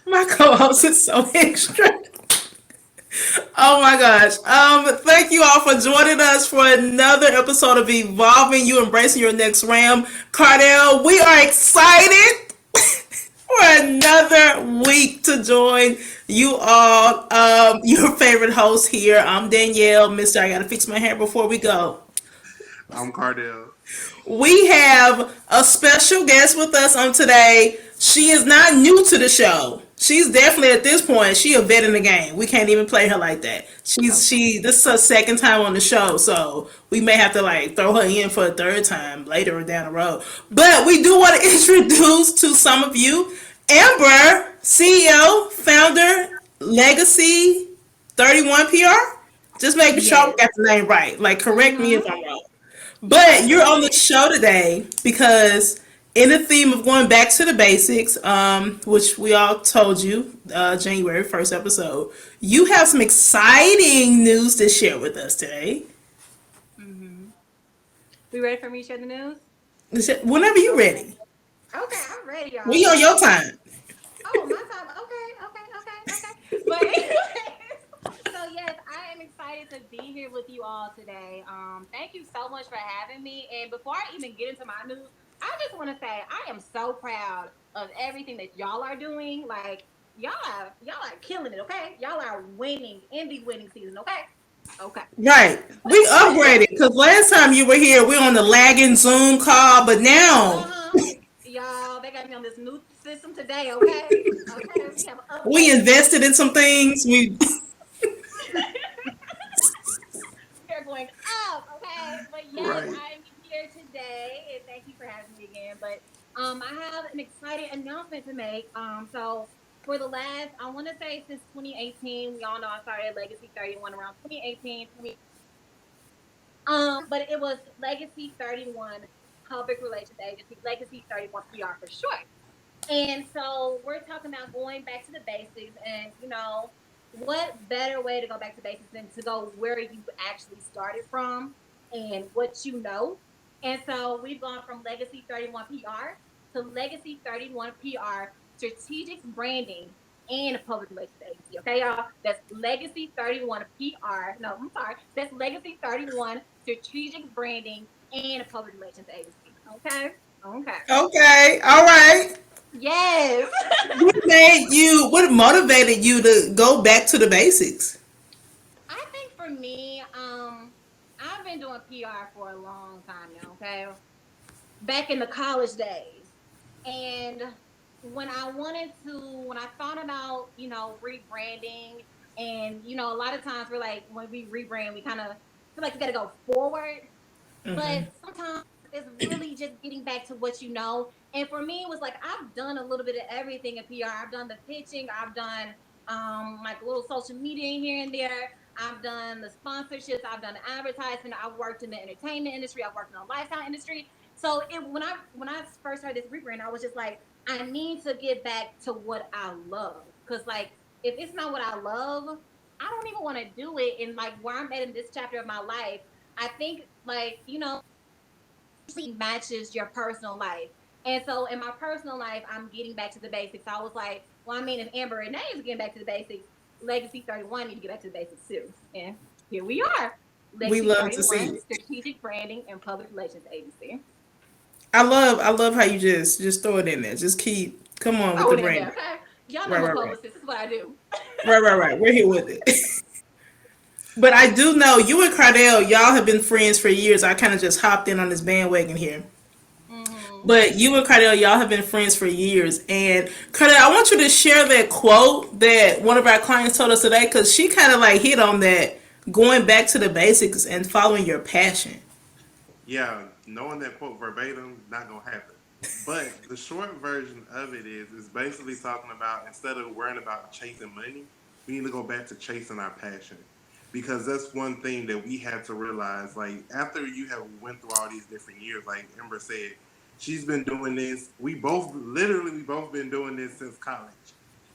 My co-host is so extra. Oh my gosh. Thank you all for joining us for another episode of Evolving You Embracing Your Next Ram. Cardell, we are excited for another week to join you all. Your favorite host here. I'm Danielle. Mister, I gotta fix my hair before we go. I'm Cardell. We have a special guest with us on today. She is not new to the show. She's definitely at this point. She a vet in the game. We can't even play her like that. This is her second time on the show, so we may have to like throw her in for a third time later down the road. But we do want to introduce to some of you Amber, CEO, founder, Legacy 31 PR. Just making sure I Yes. got the name right. Like correct me if Mm-hmm. I'm wrong. Yes, But you're that's on the it. show today because, in the theme of going back to the basics, which we all told you, January 1st episode, you have some exciting news to share with us today. Mm-hmm. We ready for me to share the news? Whenever you're Okay. ready, Okay, I'm ready, y'all. we on your time. Oh, my time. Okay. But anyways, so yes, I am excited to be here with you all today. Thank you so much for having me. And before I even get into my news, I just want to say I am so proud of everything that y'all are doing. Like y'all are killing it. Okay, y'all are winning in the winning season. Okay. Okay. Right. We upgraded because last time you were here, we were on the lagging Zoom call, but now Uh-huh. Y'all, they got me on this new system today, okay? Okay, we have we updated. invested in some things. We They're going up, okay? But yes, Right. I'm here today, and thank you for having me again. But I have an exciting announcement to make. So for the last, I want to say since 2018, we all know I started Legacy 31 around 2018, but it was Legacy 31 Public Relations Agency, Legacy 31 PR for short. And so we're talking about going back to the basics, and what better way to go back to basics than to go where you actually started from and what you know. And so we've gone from Legacy 31 PR to Legacy 31 PR strategic branding and public relations agency. Okay, y'all? That's Legacy 31 PR. No, I'm sorry. That's Legacy 31 strategic branding and public relations agency. Okay? Okay. okay. All right. Yes. What motivated you to go back to the basics? I think for me, I've been doing PR for a long time now, okay? Back in the college days. And when I thought about, rebranding, and, a lot of times we're like, when we rebrand, we kind of feel like we got to go forward. But sometimes it's really just getting back to what you know. And for me, it was like I've done a little bit of everything in PR. I've done the pitching, I've done like a little social media here and there. I've done the sponsorships, I've done the advertisement. I've worked in the entertainment industry. I've worked in the lifestyle industry. So when I first started this rebrand, I was just like, I need to get back to what I love. Cause like if it's not what I love, I don't even want to do it. And like where I'm at in this chapter of my life, I think like matches your personal life. And so in my personal life, I'm getting back to the basics. I was like, well, I mean, if Amber Renee is getting back to the basics, Legacy 31 need to get back to the basics too. And here we are. We Legacy love to see 31, it. Strategic Branding and Public Relations Agency. I love how you just throw it in there. Just keep come on with Throw the it in there, branding. okay? Y'all know Right, I'm a right, right. publicist. This is what I do. Right. We're here with it. But I do know you and Cardell, y'all have been friends for years. I kind of just hopped in on this bandwagon here. Hmm. But you and Cardell, y'all have been friends for years. And Cardell, I want you to share that quote that one of our clients told us today because she kind of like hit on that going back to the basics and following your passion. Yeah. knowing that quote verbatim, not gonna happen. But the short version of it is basically talking about instead of worrying about chasing money, we need to go back to chasing our passion. Because that's one thing that we had to realize. Like after you have went through all these different years, like Ember said, she's been doing this. We both been doing this since college.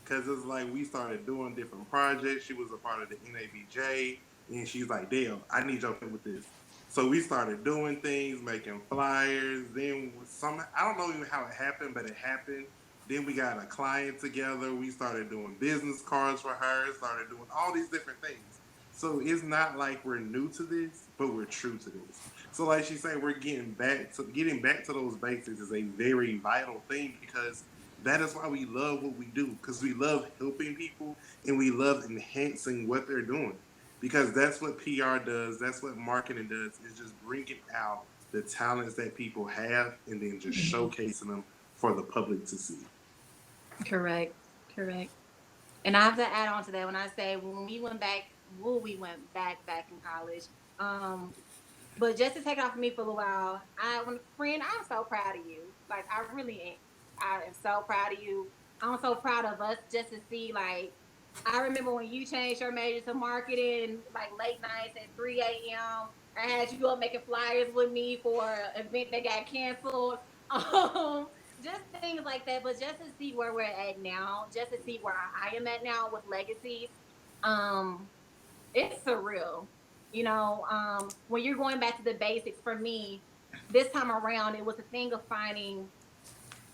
Cause it's like we started doing different projects. She was a part of the NABJ, and she's like, "Dale, I need your help with this." So we started doing things, making flyers. Then some, I don't know even how it happened, but it happened. Then we got a client together. We started doing business cards for her. Started doing all these different things. So it's not like we're new to this, but we're true to this. So like she said, we're getting back to those basics is a very vital thing because that is why we love what we do because we love helping people and we love enhancing what they're doing because that's what PR does. That's what marketing does. Is just bringing out the talents that people have and then just showcasing them for the public to see. Correct. Correct. And I have to add on to that when I say when we went back in college. Um, but just to take it off of me for a little while, friend, I'm so proud of you. Like I really am. I am so proud of you. I'm so proud of us just to see like I remember when you changed your major to marketing, like late nights at 3 a.m. I had you up making flyers with me for an event that got canceled. Just things like that. But just to see where we're at now, just to see where I am at now with legacies, um, it's surreal. When you're going back to the basics, for me, this time around, it was a thing of finding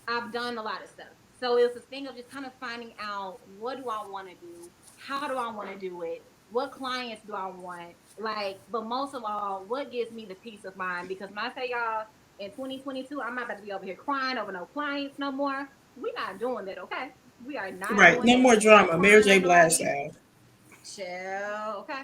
I've done a lot of stuff. So it's a thing of just kind of finding out what do I want to do? How do I want to do it? What clients do I want? Like, but most of all, what gives me the peace of mind? Because when I say y'all in 2022, I'm not about to be over here crying over no clients no more. We're not doing that, okay? We are not Right. doing No that. more I'm not drama. Mary crying J. over Blige nobody. style. Chill, okay?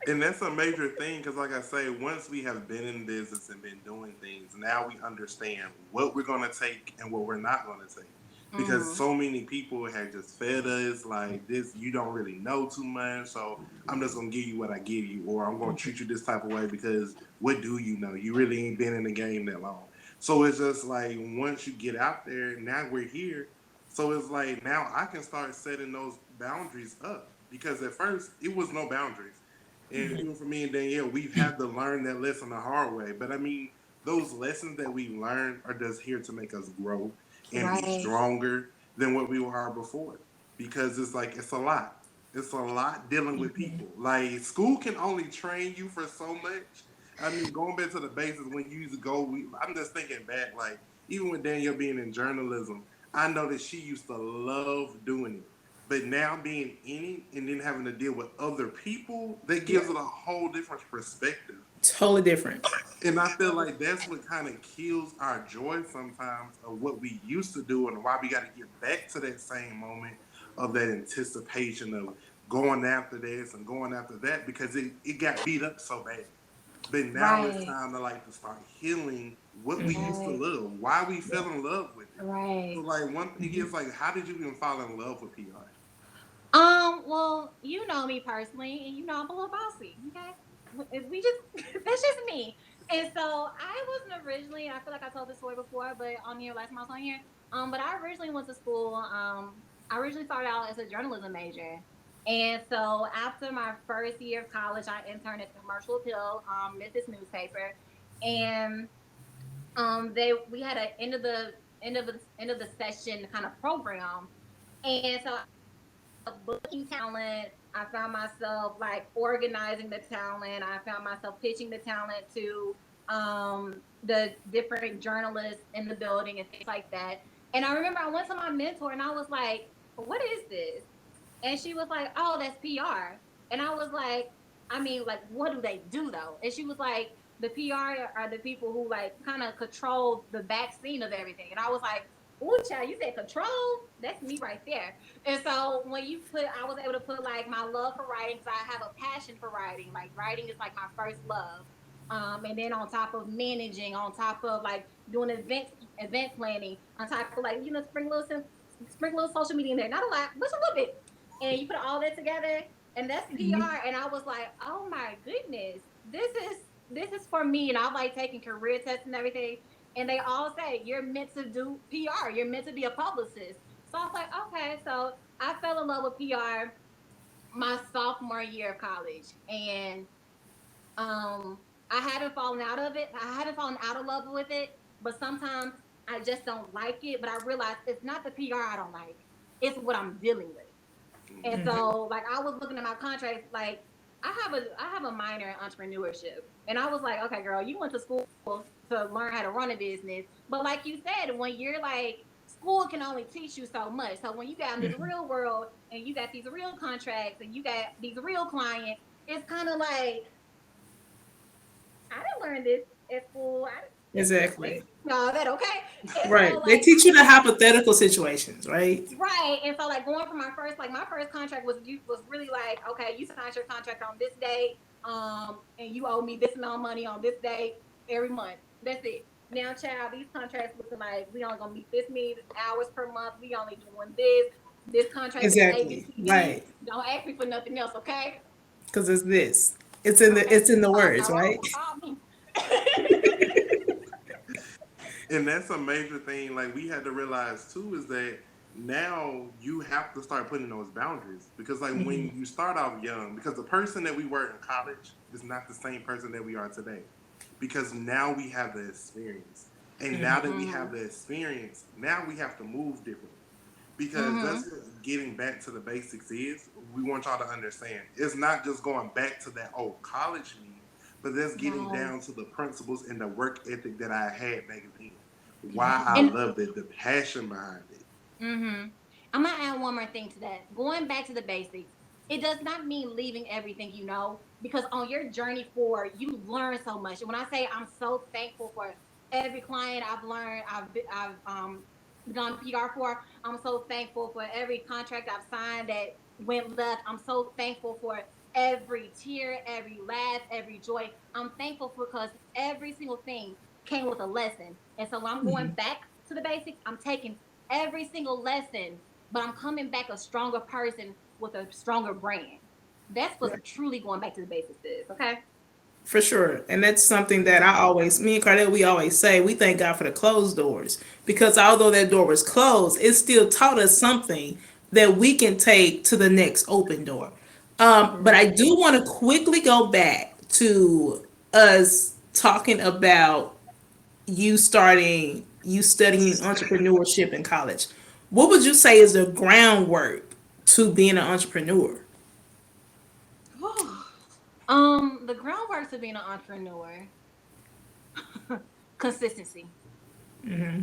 And that's a major thing because, like I say, once we have been in business and been doing things, now we understand what we're going to take and what we're not going to take. Because Mm-hmm. so many people had just fed us like this, you don't really know too much, so I'm just gonna give you what I give you, or I'm gonna treat you this type of way because what do you know? You really ain't been in the game that long. So it's just like once you get out there, now we're here. So it's like now I can start setting those boundaries up because at first it was no boundaries. And even for me and Danielle, we've had to learn that lesson the hard way. But I mean, those lessons that we learned are just here to make us grow and be Right. stronger than what we were before. Because it's like it's a lot. It's a lot dealing with people. Like school can only train you for so much. I mean, going back to the basics when you used to go, I'm just thinking back, like even with Danielle being in journalism, I know that she used to love doing it. But now being in it and then having to deal with other people, that Yeah. gives it a whole different perspective. Totally different. And I feel like that's what kind of kills our joy sometimes of what we used to do and why we got to get back to that same moment of that anticipation of going after this and going after that because it got beat up so bad. But now it's Right. time to like to start healing what we used to Right. love, why we Yeah. fell in love with it. So Right. like one thing is like, how did you even fall in love with PR? Well, you know me personally, and you know I'm a little bossy. Okay, we just that's just me. And so I wasn't originally. I feel like I told this story before, but on here last time I was on here. But I originally went to school. I originally started out as a journalism major, and so after my first year of college, I interned at the Commercial Appeal, Memphis newspaper, and they we had an end of the session kind of program, and so booking talent. I found myself like organizing the talent. I found myself pitching the talent to the different journalists in the building and things like that. And I remember I went to my mentor and I was like, "What is this?" And she was like, "Oh, that's PR." And I was like, "I mean, like, what do they do though?" And she was like, "The PR are the people who like kind of control the back scene of everything." And I was like, "Ooh, child, you said control? That's me right there." And so when I was able to put like my love for writing, because I have a passion for writing. Like writing is like my first love. And then on top of managing, on top of like doing event planning, on top of like sprinkle a little social media in there, not a lot, but a little bit. And you put all that together, and that's PR. And I was like, oh my goodness, this is. this is for me, and I'm like taking career tests and everything, and they all say you're meant to do PR, you're meant to be a publicist. So I was like, okay. So I fell in love with PR my sophomore year of college, and um, I haven't fallen out of it. I haven't fallen out of love with it, but sometimes I just don't like it. But I realize it's not the PR I don't like; it's what I'm dealing with. And so, like, I was looking at my contracts, like, I have a minor in entrepreneurship, and I was like, okay, girl, you went to school to learn how to run a business, but like you said, when you're like, school can only teach you so much. So when you got in this real world and you got these real contracts and you got these real clients, it's kind of like I didn't learn this at school. They Exactly. all that, okay? And so Right. They like teach you the hypothetical situations, right? right. And so like going for my first contract was really like, okay, you signed your contract on this day, and you owe me this amount of money on this day every month. That's it. Now, child, these contracts looking like we only gonna meet this many hours per month. We only doing this. This contract is Exactly. ABCD. Right. Don't ask me for nothing else, okay? Because it's this. It's in the words, right? Call me. And that's a major thing. Like we had to realize too is that now you have to start putting those boundaries because like when you start off young, because the person that we were in college is not the same person that we are today. Because now we have the experience, and now that we have Mm-hmm. the experience, now we have to move differently. Because Mm-hmm. that's what getting back to the basics is. We want y'all to understand. It's not just going back to that old college me, but that's getting No. down to the principles and the work ethic that I had back then. Why I And Mhm. loved it, the passion behind it. mm-hmm. I'm gonna add one more thing to that. Going back to the basics, it does not mean leaving everything you know, because on your journey forward, you learn so much. And when I say I'm so thankful for every client I've learned, I've done PR for. I'm so thankful for every contract I've signed that went left. I'm so thankful for every tear, every laugh, every joy. I'm thankful for because every single thing came with a lesson. And so when I'm going back to the basics, I'm taking every single lesson, but I'm coming back a stronger person with a stronger brand. That's Right. what truly going back to the basics is. Okay. For sure. And that's something that me and Cardell, we always say, we thank God for the closed doors. Because although that door was closed, it still taught us something that we can take to the next open door. But I Right. do want to quickly go back to us talking about you studying entrepreneurship in college. What would you say is the groundwork to being an entrepreneur? The groundwork to being an entrepreneur, consistency. Hmm.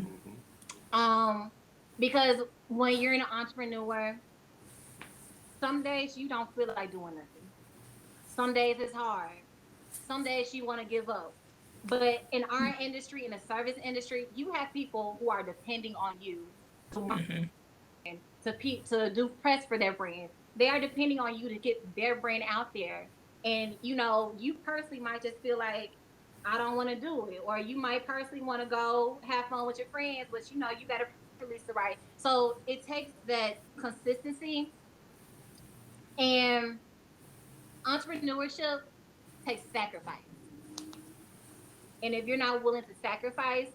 Um, because when you're an entrepreneur, some days you don't feel like doing nothing. Some days it's hard. Some days you want to give up. But in our industry, in the service industry, you have people who are depending on you to to do press for their brand. They are depending on you to get their brand out there. And you personally might just feel like I don't want to do it, or you might personally want to go have fun with your friends, but you got to release the right. So it takes that consistency, and entrepreneurship takes sacrifice. And if you're not willing to sacrifice,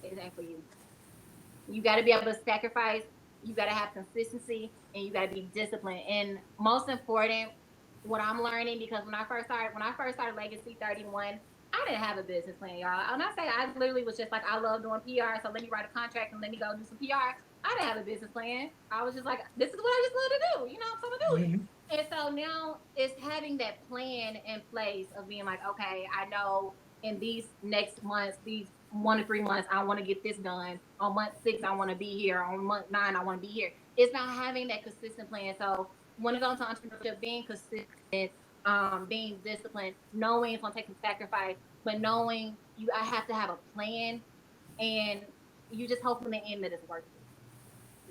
it ain't for you. You got to be able to sacrifice. You got to have consistency, and you got to be disciplined. And most important, what I'm learning, because when I first started Legacy 31, I didn't have a business plan, y'all. When I say I literally was just like, I love doing PR, so let me write a contract and let me go do some PR. I didn't have a business plan. I was just like, this is what I just love to do. So I'm gonna do it. And so now it's having that plan in place of being like, okay, I know in these next months, these 1 to 3 months, I want to get this done. On month 6, I want to be here. On month 9, I want to be here. It's about having that consistent plan. So when it comes to entrepreneurship, being consistent, being disciplined, knowing it's gonna take some sacrifice, but knowing I have to have a plan, and you just hope in the end that it's worth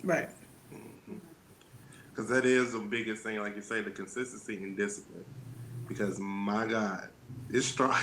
Right. it. Because that is the biggest thing, like you say, the consistency and discipline. Because my God, it's strong.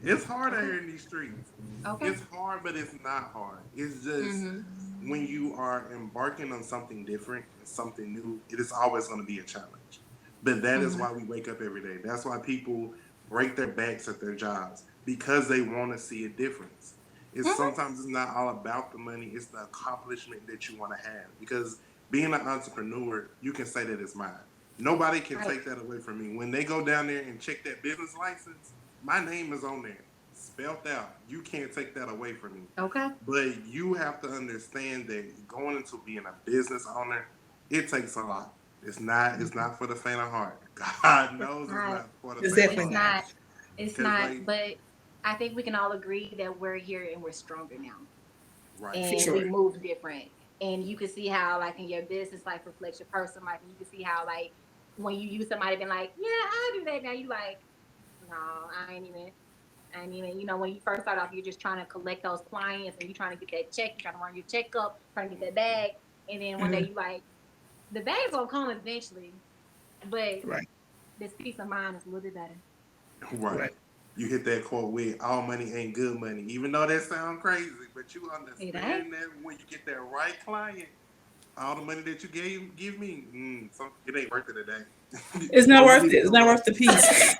It's hard out Okay. here in these streets. Okay. It's hard, but it's not hard. It's just Mm-hmm. when you are embarking on something different and something new, it is always going to be a challenge. But that is Mm-hmm. why we wake up every day. That's why people break their backs at their jobs. because they want to see a difference. It's sometimes it's not all about the money, it's the accomplishment that you want to have. Because being an entrepreneur, you can say that it's mine. Nobody can Right. take that away from me. When they go down there and check that business license, my name is on there, spelled out. You can't take that away from me. Okay. But you have to understand that going into being a business owner, it takes a lot. It's not for the faint of heart. God knows it's Right. not for the It's faint of It's definitely heart. not. not. It's Cause not. like But I think we can all agree that we're here and we're stronger now, right, For and we sure. move different. And you can see how, like, in your business life reflects your personal life, and you can see how, like, when you use somebody being like, "Yeah, I do that," now you like, "No, I ain't even." You know, when you first start off, you're just trying to collect those clients, and you're trying to get that check, you're trying to run your check up, trying to get that bag, and then one day Hmm. you like, the bag's gonna come eventually, but Right. this peace of mind is a little bit better. right. Right. You hit that quote with all money ain't good money. Even though that sounds crazy, but you It ain't. understand that when you get that right client, all the money that you give me, it ain't worth it today. It's not Most worth it. people It's don't not know. worth the peace.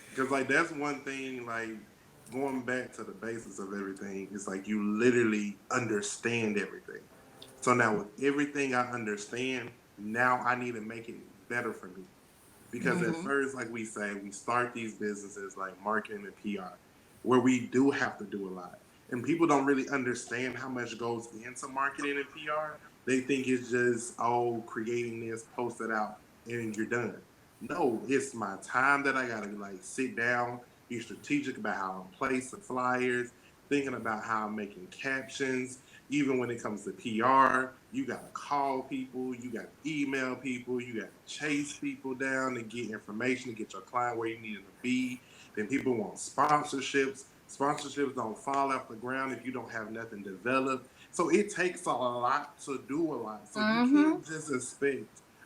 Because like that's one thing, like going back to the basis of everything, it's like you literally understand everything. So now with everything I understand, now I need to make it better for me. Because at Mm-hmm. first, like we say, we start these businesses like marketing and PR, where we do have to do a lot. And people don't really understand how much goes into marketing and PR. They think it's just, oh, creating this, post it out, and you're done. No, it's my time that I gotta like sit down, be strategic about how I'm placing flyers, thinking about how I'm making captions. Even when it comes to PR, you gotta call people, you gotta email people, you gotta chase people down to get information to get your client where you need them to be. Then people want sponsorships. Sponsorships don't fall off the ground if you don't have nothing developed. So it takes a lot to do a lot. So you Mm-hmm. can't just expect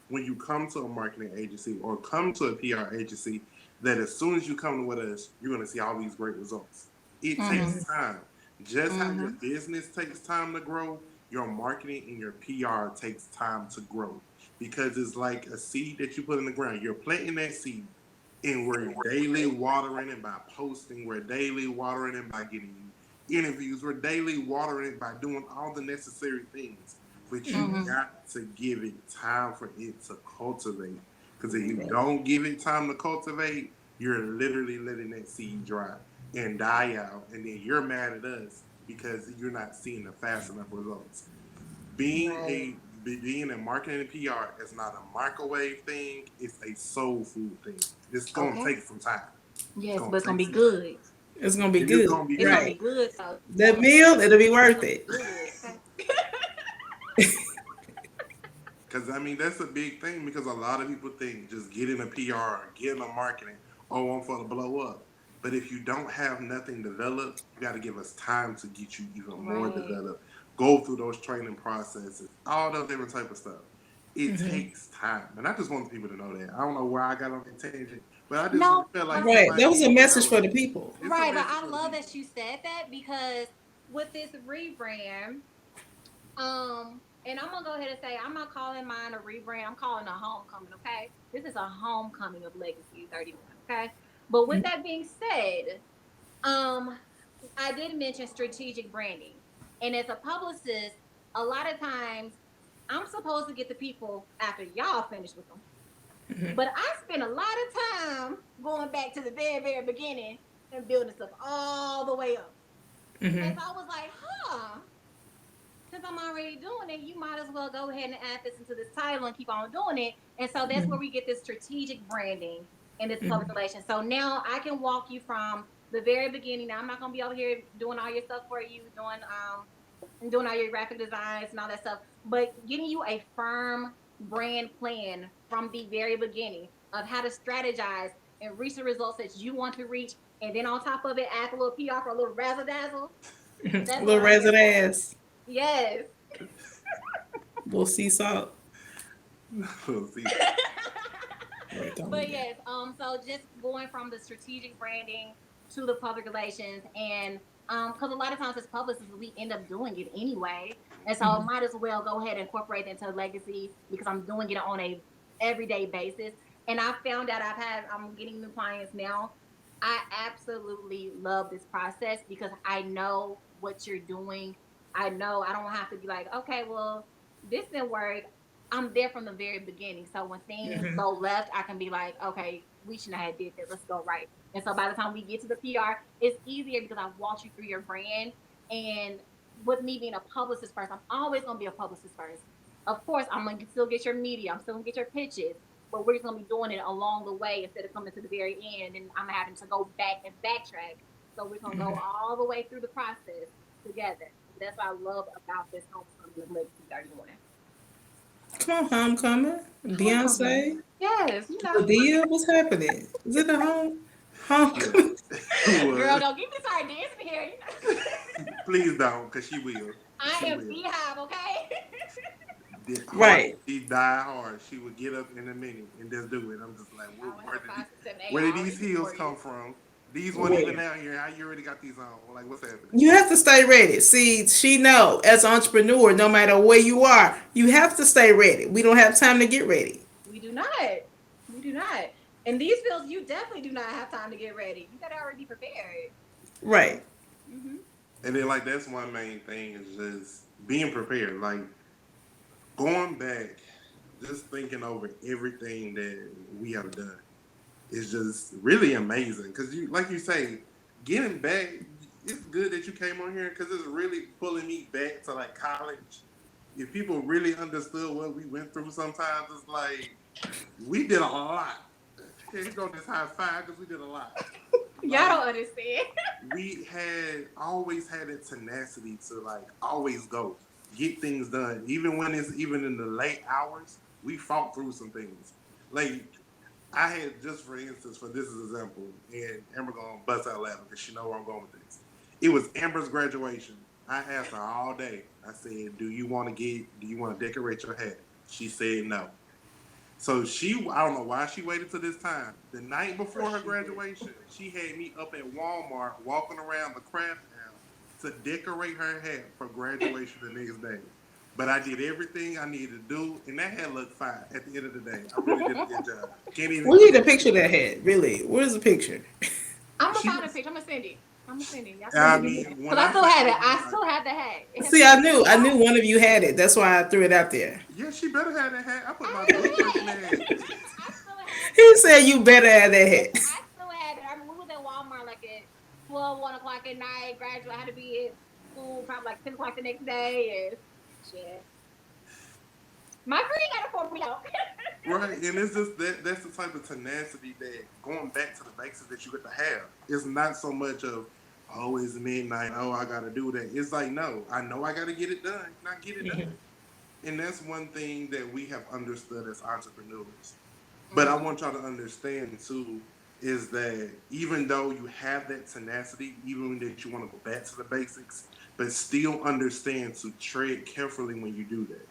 when you come to a marketing agency or come to a PR agency that as soon as you come with us, you're going to see all these great results. It Mm-hmm. takes time. Just how your Mm-hmm. business takes time to grow, your marketing and your PR takes time to grow because it's like a seed that you put in the ground. You're planting that seed, and we're daily watering it by posting. We're daily watering it by getting interviews. We're daily watering it by doing all the necessary things. But you Hmm. Mm-hmm. got to give it time for it to cultivate. Because if you Right. don't give it time to cultivate, you're literally letting that seed dry and die out. And then you're mad at us because you're not seeing the fast enough results. Right. Being in marketing and PR is not a microwave thing, it's a soul food thing. It's gonna Okay. take some time. It's Yes, gonna but it's gonna take be some time. good. It's gonna be And it's good. gonna be It's gonna good. be Right. good. So That meal, it'll be it's worth gonna be it. good. Okay. Because I mean that's a big thing because a lot of people think just getting a PR or getting a marketing, oh, I'm for to blow up. But if you don't have nothing developed, you got to give us time to get you even more Right. developed. Go through those training processes, all those different type of stuff. It Hmm. takes time, and I just want people to know that. I don't know where I got on that tangent, but I just No, felt like but Right. somebody That was a needed to message know for it. the people. It's a right, but message I for the love people. that you said that because with this rebrand, and I'm gonna go ahead and say I'm not calling mine a rebrand. I'm calling a homecoming. Okay, this is a homecoming of Legacy 31. Okay, but with that being said, um, I did mention strategic branding, and as a publicist, a lot of times I'm supposed to get the people after y'all finish with them. Hmm. But I spent a lot of time going back to the very, very beginning and building stuff all the way up. And Hmm. so I was like, since I'm already doing it, you might as well go ahead and add this into this title and keep on doing it. And so that's where we get this strategic branding and this public Hmm. relations. So now I can walk you from the very beginning. Now I'm not gonna be over here doing all your stuff for you, doing all your graphic designs and all that stuff, but getting you a firm brand plan from the very beginning of how to strategize and reach the results that you want to reach. And then on top of it, add a little PR for a little razzle dazzle. A That's what little I'm here resin for. ass. Yes. Little sea salt. See, Right. Don't But do that. yes, so just going from the strategic branding to the public relations, and because a lot of times as publicists we end up doing it anyway, and so I Hmm. might as well go ahead and incorporate it into legacy because I'm doing it on a everyday basis. And I found out I'm getting new clients now. I absolutely love this process because I know what you're doing. I know I don't have to be like, okay, well, this didn't work. I'm there from the very beginning. So when things Mhm. go left, I can be like, okay, we shouldn't have did that. Let's go right. And so by the time we get to the PR, it's easier because I've walked you through your brand. And with me being a publicist first, I'm always gonna be a publicist first. Of course, I'm gonna still get your media, I'm still gonna get your pitches, but we're just gonna be doing it along the way instead of coming to the very end and I'm having to go back and backtrack. So we're gonna go all the way through the process together. That's what I love about this homecoming of Legacy 31. Come on, homecoming. Homecoming. Beyonce. Yes, you know. Lydia, what's happening? Is it a Yeah. homecoming? Girl, Well, don't get me started dancing here. You know? please don't, cause she will. I She am will. beehive, okay? The hard, Right. she die hard. She would get up in a minute and just do it. I'm just like, I would have a 5, 6, 7, 8. where did I these already heels before you. come from? These weren't even Where? out here. How you already got these on? Like, what's happening? You have to stay ready. See, she know as an entrepreneur, no matter where you are, you have to stay ready. We don't have time to get ready. We do not. We do not. In these fields, you definitely do not have time to get ready. You gotta already be prepared. Right. Hmm. And then, like, that's one main thing is just being prepared. Like, going back, just thinking over everything that we have done is just really amazing. Because you, like you say, getting back, it's good that you came on here because it's really pulling me back to like college. If people really understood what we went through, sometimes it's like we did a lot. Here you go, this high five because we did a lot. Y'all Like don't understand. we had always had a tenacity to like always go get things done, even when it's even in the late hours. We fought through some things. Like I had just for instance, for this example, and Amber gonna bust out laughing because she know where I'm going with this. It was Amber's graduation. I asked her all day. I said, do you want to decorate your hat?" She said no. So I don't know why she waited till this time. The night before her graduation, she had me up at Walmart walking around the craft aisle to decorate her hat for graduation the next day. But I did everything I needed to do, and that hat looked fine at the end of the day. I really did a good job. Can't even We need keep a picture of that head. Really. Where's the picture? I'm gonna she find a was. picture. I'm gonna send it. I'm gonna send it. Y'all send I it to me. mean, when Cause I I still say have it. oh my I god, still have the hat. It has See, been so I knew long. one of you had it. That's why I threw it out there. yeah, she better have that hat. I put my I blood work in have that it. hat. I still have He it. said you better have that hat. I still have it. I remember we was at Walmart like at 12, 1 o'clock at night. Graduate. I had to be at school probably like 10 o'clock the next day. And shit. My friend got it for me though. Right, and it's just that's the type of tenacity that going back to the basics that you get to have. It's not so much of oh it's midnight, oh I gotta do that. It's like no, I know I gotta get it done, not get it done. And that's one thing that we have understood as entrepreneurs. But I Mm-hmm. want y'all to understand too is that even though you have that tenacity, even that you want to go back to the basics, but still understand to tread carefully when you do that.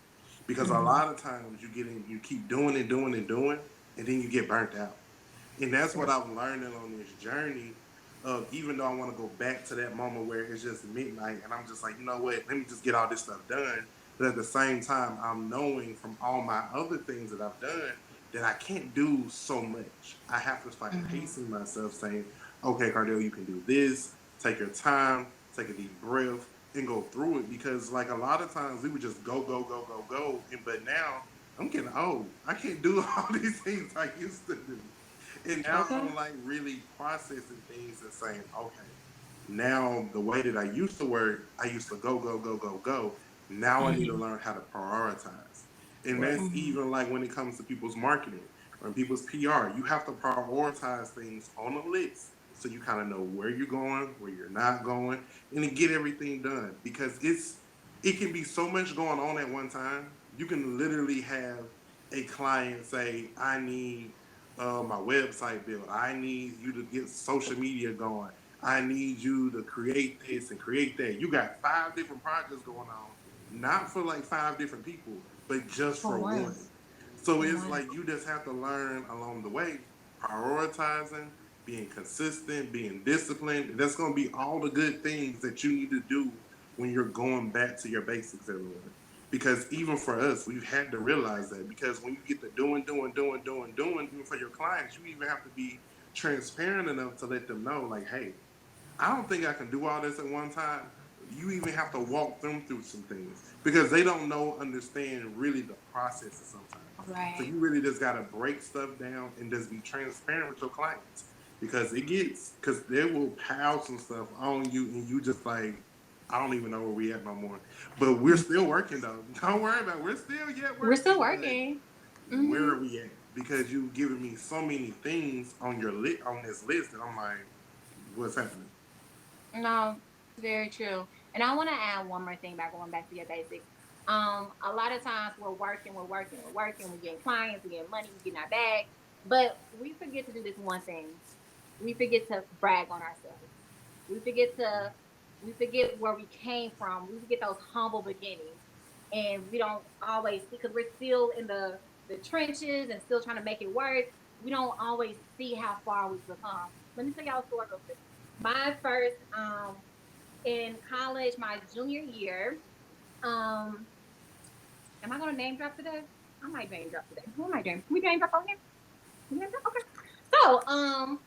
Because a lot of times you keep doing and doing and doing, and then you get burnt out. And that's what I'm learning on this journey of even though I want to go back to that moment where it's just midnight and I'm just like, you know what, let me just get all this stuff done. But at the same time, I'm knowing from all my other things that I've done that I can't do so much. I have to start pacing myself saying, okay, Cardell, you can do this, take your time, take a deep breath, and go through it. Because like a lot of times we would just go, go, go, go, go. And but now I'm getting old. I can't do all these things I used to do. And now Okay. I'm like really processing things and saying, okay, now the way that I used to work, I used to go, go, go, go, go. Now I need to learn how to prioritize. And Right. that's even like when it comes to people's marketing or people's PR, you have to prioritize things on a list so you kind of know where you're going, where you're not going, and to get everything done. Because it can be so much going on at one time. You can literally have a client say, I need my website built. I need you to get social media going. I need you to create this and create that. You got 5 different projects going on, not for like 5 different people, but just For for one. one. So For it's one. like you just have to learn along the way, prioritizing, being consistent, being disciplined. That's going to be all the good things that you need to do when you're going back to your basics, everyone. Because even for us, we've had to realize that because when you get to doing, even for your clients, you even have to be transparent enough to let them know, like, hey, I don't think I can do all this at one time. You even have to walk them through some things because they don't know, understand really the processes sometimes. So Right. you really just gotta break stuff down and just be transparent with your clients because because they will pile some stuff on you and you just like, I don't even know where we at no more. But we're still working though. Don't worry about it. We're still yet We're still working, but working. where Hmm. are we at? Because you've given me so many things on on this list and I'm like, what's happening? No, it's very true. And I want to add one more thing about going back to your basics. A lot of times we're getting clients, we're getting money, we're getting our bag, but we forget to do this one thing. We forget to brag on ourselves. We forget to we forget where we came from. We forget those humble beginnings, and we don't always see because we're still in the trenches and still trying to make it work. We don't always see how far we've become. Let me tell y'all a story real quick. My first in college, my junior year. Um, am I gonna name drop today? I might name drop today. Who am I name? Can we name drop on here? Can we name drop? Okay. So,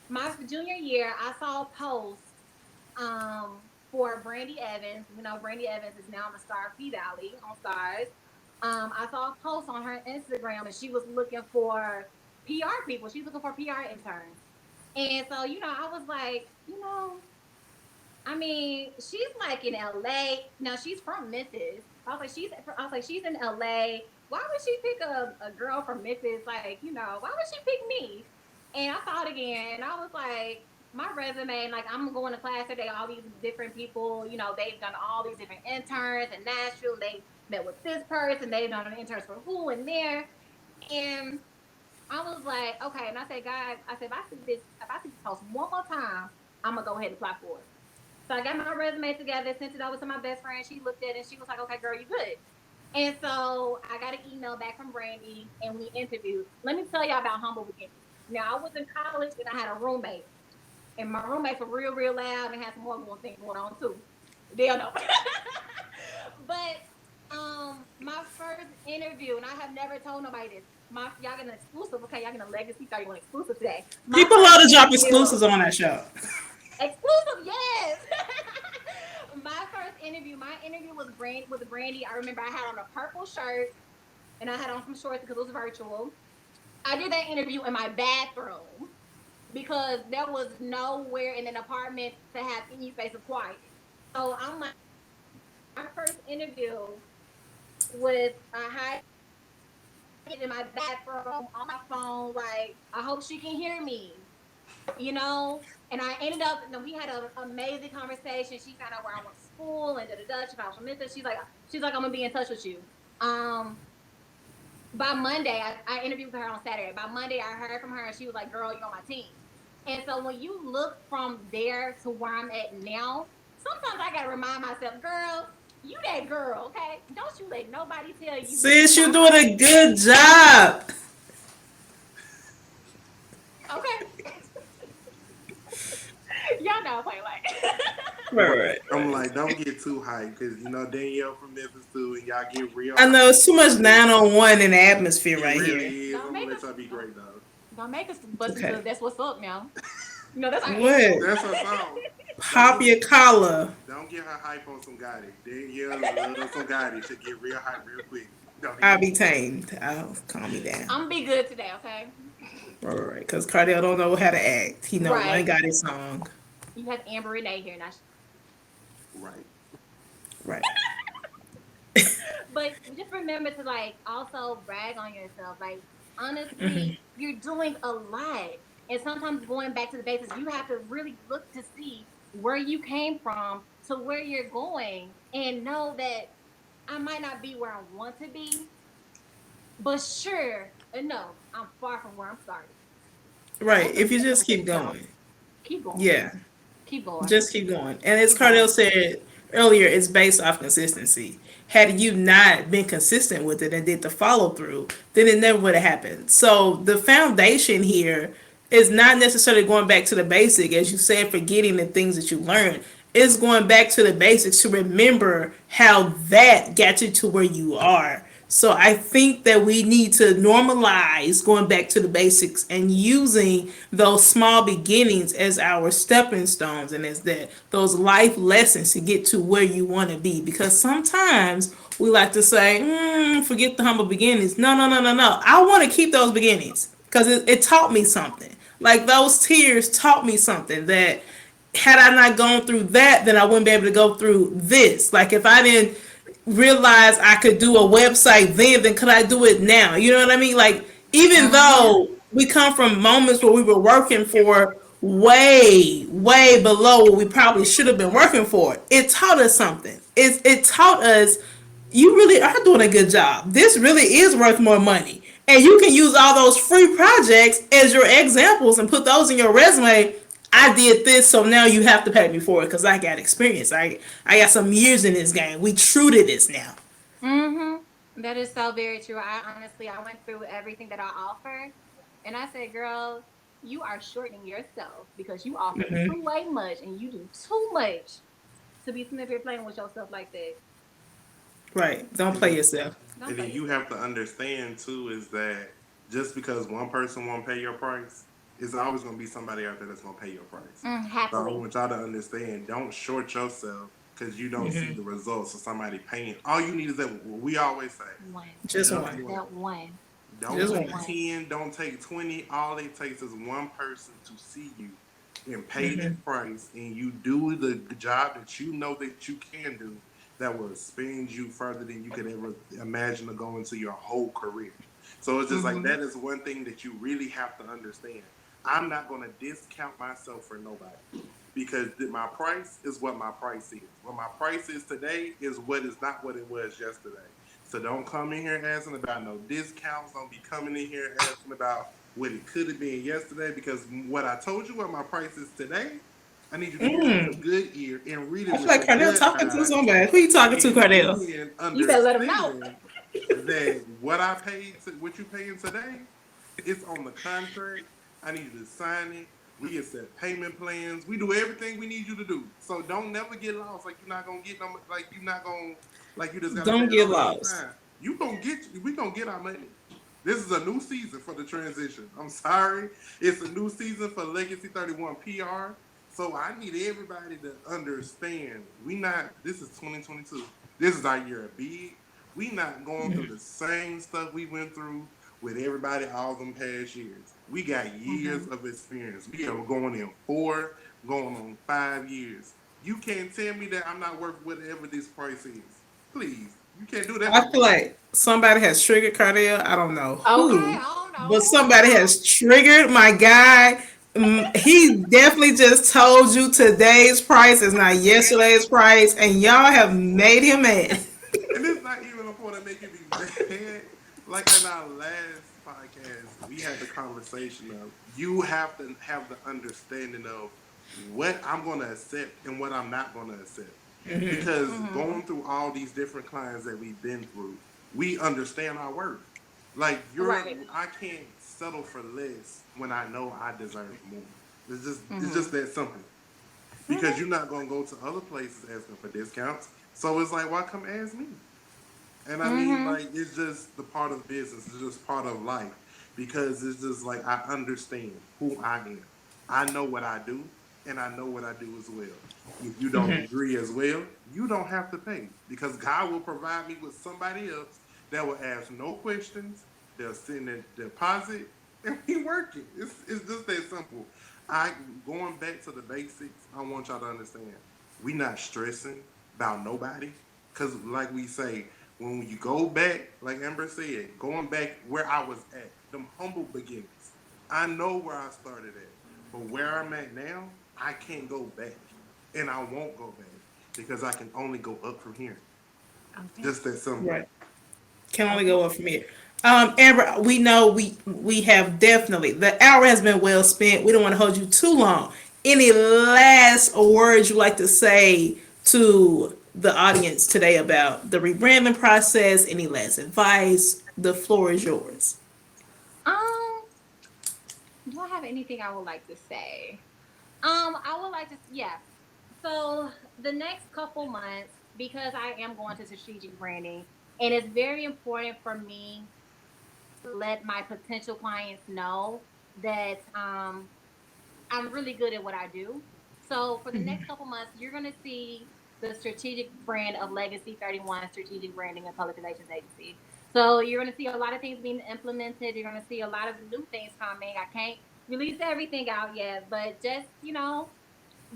my junior year, I saw a post for Brandy Evans. You know, Brandy Evans is now on the Star P Valley on Stars. I saw a post on her Instagram and she was looking for PR people. She's looking for PR interns. And so, I was like, I mean, she's like in LA. Now she's from Memphis. I was like, she's in LA. Why would she pick a girl from Memphis? Like, why would she pick me? And I thought again, and I was like, my resume, like I'm going to class today, all these different people, they've done all these different interns in Nashville. They met with this person, they've done interns for who and there. And I was like, okay, and I said, guys, I said, if I see this post one more time, I'm gonna go ahead and apply for it. So I got my resume together, sent it over to my best friend. She looked at it and she was like, okay, girl, you good. And so I got an email back from Brandy and we interviewed. Let me tell y'all about humble beginnings. Now I was in college and I had a roommate. And my roommates were real, real loud and had some more going things going on too. They'll know. But my first interview, and I have never told nobody this. Y'all getting an exclusive, okay? Y'all getting a legacy 31 exclusive today. My People first love to drop interview, exclusives on that show. exclusive, yes. My interview was with Brandy. I remember I had on a purple shirt and I had on some shorts because it was virtual. I did that interview in my bathroom because there was nowhere in an apartment to have any space of quiet. So I'm like, my first interview with a high in my bathroom on my phone, like I hope she can hear me, you know. And I ended up, we had an amazing conversation. She found out where I went to school and da da da. She found out from Memphis. She's like, I'm gonna be in touch with you. Um, by Monday, I interviewed with her on Saturday. By Monday, I heard from her and she was like, girl, you're on my team. And so when you look from there to where I'm at now, sometimes I gotta remind myself, girl, you that girl, okay? Don't you let nobody tell you Sis, you're you're not doing right. a good job. Okay? Y'all know I play like. Right, Right. right, I'm right. like, don't get too hyped because Danielle from Memphis too, and y'all get real I know hyped. it's too much 901 in the atmosphere It right here. really is. don't I'm gonna make let us y'all be don't, great though. don't make us bust into Okay. that's what's up now. That's our What? anthem. That's her song. Don't Pop get your collar. don't get her hype on some Gotti. Danielle loves some Gotti. She'll get real hype real quick. Don't I'll even be tamed. I'll calm me down. I'm gonna be good today, okay? All right, because Cardell don't know how to act. He know one Right. got his song. You have Amber Renee here now. right. Right. But just remember to like also brag on yourself. Like honestly, you're doing a lot. And sometimes going back to the basics, you have to really look to see where you came from to where you're going and know that I might not be where I want to be, but sure enough, I'm far from where I'm starting. So Right. don't If take you that just never to keep yourself. going. Keep going. Yeah. Keep going. Just keep going. And as Keep going. Cardell said earlier, it's based off consistency. Had you not been consistent with it and did the follow through, then it never would have happened. So the foundation here is not necessarily going back to the basic, as you said, forgetting the things that you learned. it's going back to the basics to remember how that got you to where you are. So I think that we need to normalize going back to the basics and using those small beginnings as our stepping stones and as that those life lessons to get to where you want to be. Because sometimes we like to say, forget the humble beginnings. No, no, no, no, no. I want to keep those beginnings because it taught me something. Like those tears taught me something that had I not gone through that, then I wouldn't be able to go through this. Like if I didn't realize I could do a website then could I do it now? You know what I mean? Like even though we come from moments where we were working for way, way below what we probably should have been working for, it taught us something. It taught us you really are doing a good job. This really is worth more money. And you can use all those free projects as your examples and put those in your resume. I did this, so now you have to pay me for it because I got experience. I got some years in this game. We true to this now. That is so very true. I went through everything that I offer, and I said, "Girl, you are shortening yourself because you offer too way much and you do too much to be sitting up here playing with yourself like that. Right. Don't And play then, yourself. Don't and then play you yourself." have to understand too is that just because one person won't pay your price, it's always going to be somebody out there that's going to pay your price. So I Happily, want y'all to understand, don't short yourself because you don't see the results of somebody paying. All you need is that we always say, one, Just just one. one. that one, Don't Just that take one. one. 10, don't take 20. All it takes is one person to see you and pay that price, and you do the job that you know that you can do that will expand you further than you could ever imagine to go into your whole career. So it's just like Mm-hmm. that is one thing that you really have to understand. I'm not going to discount myself for nobody because my price is what my price is. What my price is today is what is not what it was yesterday. So don't come in here asking about no discounts. Don't be coming in here asking about what it could have been yesterday because what I told you what my price is today, I need you to hear it with a good ear and read I it feel with like a Cardell good talking to eye somebody. Who you talking to, and Cardell? then You better let them know. understand that what I paid, what you paying today, it's on the contract. I need you to sign it. We accept payment plans. We do everything we need you to do. So don't never get lost. Like you're not gonna get no. Like you're not gonna. Like you just gotta say, Don't get oh, that's lost. fine. You gonna get. We gonna get our money. This is a new season for the transition. I'm sorry. It's a new season for Legacy 31 PR. So I need everybody to understand. We not. This is 2022. This is our year of big. We not going through the same stuff we went through with everybody all them past years. We got years Mm-hmm. of experience. We are going in 4, going on 5 years. You can't tell me that I'm not worth whatever this price is. Please, you can't do that to I me. feel like somebody has triggered Cardell. I don't know Okay, who, I don't know but who it somebody is. has triggered my guy. He definitely just told you today's price is not yesterday's price, and y'all have made him mad. And it's not even a point of making me mad. Like in our last podcast, we had the conversation of you have to have the understanding of what I'm going to accept and what I'm not going to accept. Because Mm-hmm. going through all these different clients that we've been through, we understand our worth. Like Right. I can't settle for less when I know I deserve more. It's Mm-hmm. just that simple. Because you're not gonna go to other places asking for discounts. So it's like, why come ask me? And I mean, Mm-hmm. like, it's just the part of business. It's just part of life because it's just like I understand who I am. I know what I do, and I know what I do as well. If you don't agree as well, you don't have to pay because God will provide me with somebody else that will ask no questions. They'll send a deposit, and we work it. It's just that simple. I going back to the basics. I want y'all to understand. We not stressing about nobody because, like we say, when you go back, like Amber said, going back where I was at, them humble beginnings. I know where I started at, but where I'm at now, I can't go back, and I won't go back because I can only go up from here. Okay. Just that simple. Right. Can only Okay. go up from here. Amber, we know we have definitely the hour has been well spent. We don't want to hold you too long. Any last words you like to say to the audience today about the rebranding process? Any last advice? The floor is yours. Um, do I have anything I would like to say? I would like to, yeah. So the next couple months, because I am going to strategic branding, and it's very important for me to let my potential clients know that I'm really good at what I do. So for the next couple months, you're going to see the strategic brand of Legacy 31 Strategic Branding and Public Relations Agency. So you're going to see a lot of things being implemented. You're going to see a lot of new things coming. I can't release everything out yet, but just,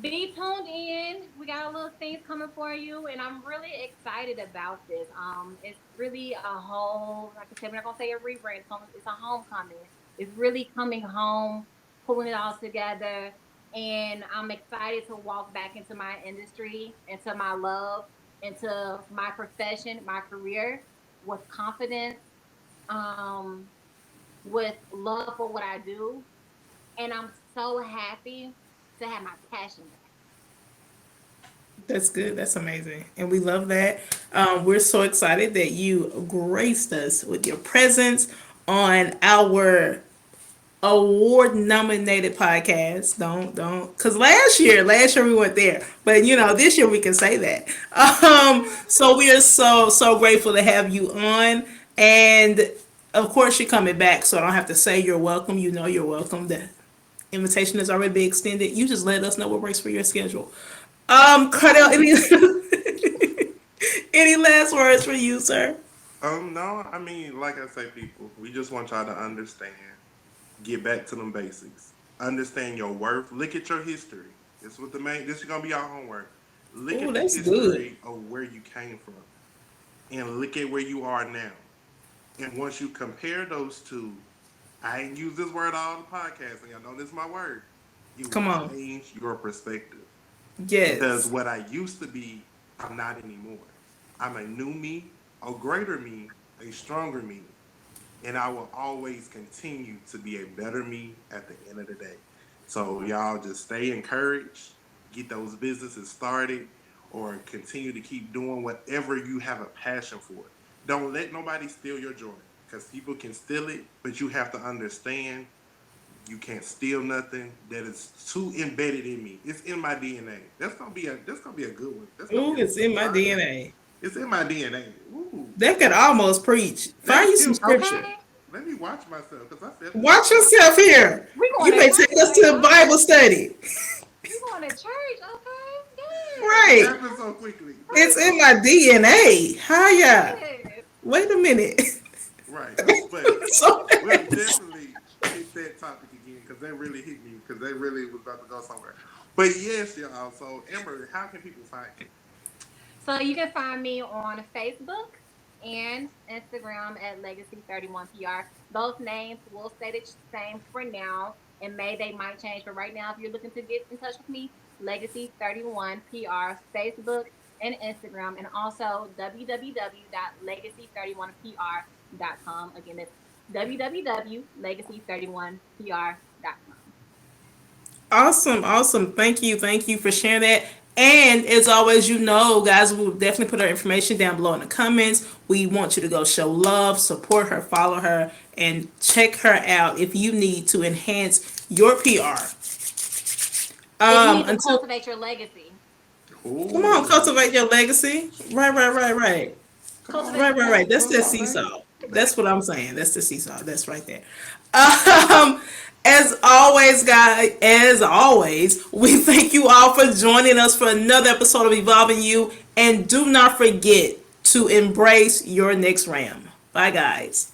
be tuned in. We got a little things coming for you, and I'm really excited about this. It's really a whole, like I said, we're not gonna say a rebrand. It's a homecoming. It's really coming home, pulling it all together, and I'm excited to walk back into my industry, into my love, into my profession, my career, with confidence, um, with love for what I do, and I'm so happy to have my passion back. That's good. That's amazing. And we love that. We're so excited that you graced us with your presence on our award nominated podcast. Because last year we weren't there. But, this year we can say that. So we are so grateful to have you on. And of course, you're coming back. So I don't have to say you're welcome. You know you're welcome. The invitation has already been extended. You just let us know what works for your schedule. Cardell, any last words for you, sir? No, I mean, like I say, people, we just want y'all to understand. Get back to them basics. Understand your worth. Look at your history. This is gonna be our homework. Look Oh, at the that's good. history of where you came from, and look at where you are now. And once you compare those two, I ain't use this word all the podcast, and y'all know this is my word. It will Come on. change your perspective. Because Yes. what I used to be, I'm not anymore. I'm a new me, a greater me, a stronger me, and I will always continue to be a better me at the end of the day. So y'all just stay encouraged, get those businesses started, or continue to keep doing whatever you have a passion for. Don't let nobody steal your joy, because people can steal it, but you have to understand you can't steal nothing that is too embedded in me. It's in my DNA. That's gonna be a good one. That's gonna Ooh, be a it's good in my title. DNA. It's in my DNA. Ooh. That could almost preach. Find Thank you some you. scripture. Okay, Let me watch myself because I said that Watch out yourself here. we going You to may church take us to a later. Bible study. You going to church? Okay, loud. It yes. Right. happened so quickly. It's Praise in the my DNA. Hiya. Lord. Wait a minute. Right. But So, we'll definitely hit that topic again because that really hit me because that really was about to go somewhere. But yes, y'all. So Amber, how can people find you? So you can find me on Facebook and Instagram at Legacy 31 PR. Those names will stay the same for now, and may they might change. But right now, if you're looking to get in touch with me, Legacy 31 PR, Facebook and Instagram, and also www.legacy31pr.com. Again, it's www.legacy31pr.com. awesome, awesome. Thank you for sharing that. And as always, guys, we'll definitely put our information down below in the comments. We want you to go show love, support her, follow her, and check her out if you need to enhance your PR. If you need to Until cultivate your legacy, come on, Oh, cultivate your legacy. Right. come on, cultivate Right, your right, right. That's come the legacy. on, man. seesaw. That's what I'm saying. That's the seesaw. That's right there. Um, as always, guys, as always, we thank you all for joining us for another episode of Evolving You. And do not forget to embrace your next ram. Bye, guys.